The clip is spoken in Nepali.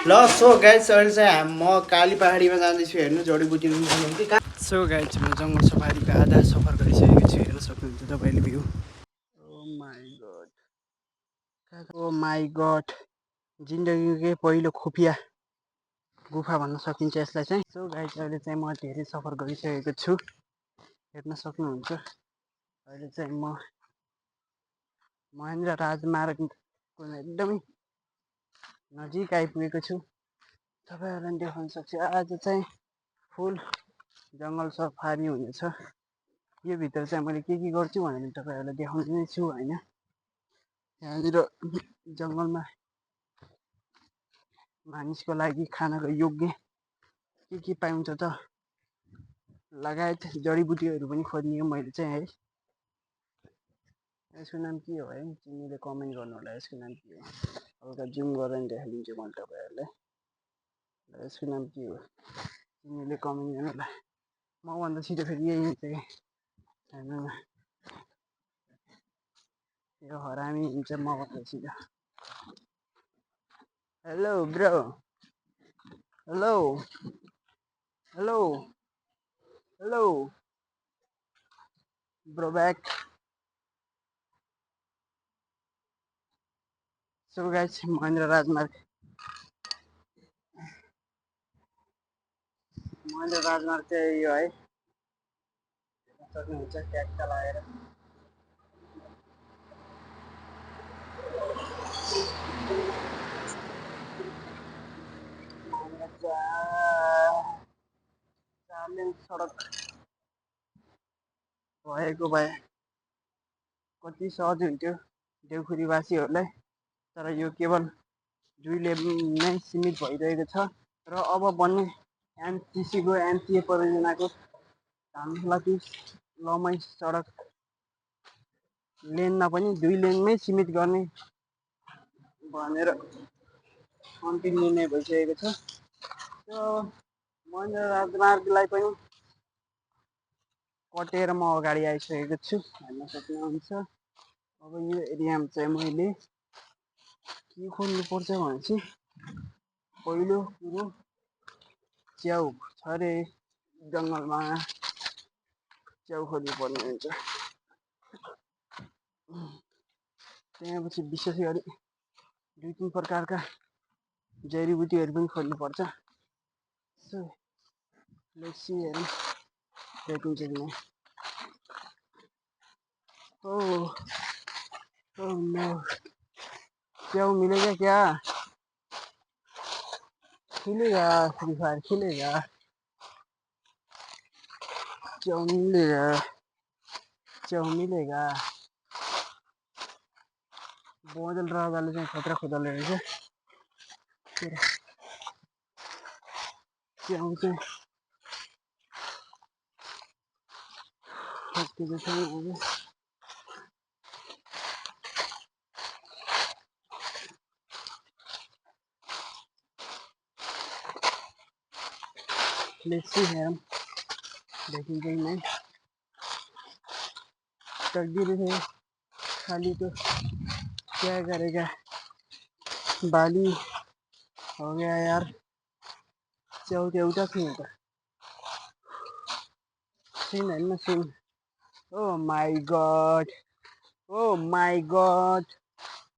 ल सो गाइस अहिले चाहिँ म काली पहाडीमा जाँदैछु हेर्नु जडीबुटी निम्ति। सो गाइस म जङ्गल सफारीको आधा सफर गरिसकेको छु, हेर्न सक्नुहुन्छ तपाईँले भ्यू। ओ माई गड जिन्दगीकै पहिलो खुफिया गुफा भन्न सकिन्छ यसलाई चाहिँ। सो गाइस अहिले चाहिँ म धेरै सफर गरिसकेको छु, हेर्न सक्नुहुन्छ। अहिले चाहिँ म महेन्द्र राजमार्गको एकदमै नजिक आइपुगेको छु। तपाईँहरूलाई देखाउन सक्छु आज चाहिँ फुल जङ्गल सफारी हुनेछ। यो भित्र चाहिँ मैले के गर्छु भनेर तपाईँहरूलाई देखाउने छु होइन। यहाँनिर जङ्गलमा मानिसको लागि खानको योग्य के पाइन्छ त लगायत जडीबुटीहरू पनि खोज्ने मैले चाहिँ है। यसको नाम के हो है, तिमीले कमेन्ट गर्नु होला यसको नाम के हो। हल्का जुम गरेर देखाइदिन्छु मैले तपाईँहरूलाई। यसको नाम के हो तिमीले कमेन्ट गर्नु होला। मभन्दा छिटो फेरि यही हुन्छ कि हेर्नु न, यो हरामी हुन्छ मभन्दा छिटो। Hello bro, hello hello hello bro back. So guys Mahendra राजमार्ग चाहिँ यो है, सक्नुहुन्छ ट्याक्का लगाएर। सडक भएको भए कति सहज हुन्थ्यो देउखुरीवासीहरूलाई, तर यो केवल 2 लेन नै सीमित भइरहेको छ। र अब बन्ने एमटिसीको एमटिए परियोजनाको कामको लागि लम्बाइ सडक लेनमा पनि 2 लेनमै सीमित गर्ने भनेर अन्तिम निर्णय भइसकेको छ। त्यो महेन्द्र राजमार्गलाई पनि कटेर म अगाडि आइसकेको छु, हेर्न सक्नुहुन्छ। अब यो एरियामा चाहिँ मैले के खोज्नुपर्छ भने चाहिँ पहिलो कुरो च्याउ छ अरे, जङ्गलमा च्याउ खोज्नुपर्ने हुन्छ। त्यहाँपछि विशेष गरी 2-3 प्रकारका जडीबुटीहरू पनि खोज्नुपर्छ। सो लेट्स सी हेरौँ भेटिन्छ कि नै। ओह नो, च्याउ मिलेगा क्या? खिलेगा फ्री फायर खिलेगा, च्याउ मिलेगा। बोजल राजाले चाहिँ खतरा खोज्दो रहेछ। च्याउ चाहिँ खोज्दै छैन अब। लेट्स सी हेरौँ देखिन्छ कि नहीं। तकदीर है खाली तो क्या करेगा, बाली हो गया यार। च्याउ त एउटा थियो त, सिन हेर्न सिन। Oh my God, oh my God,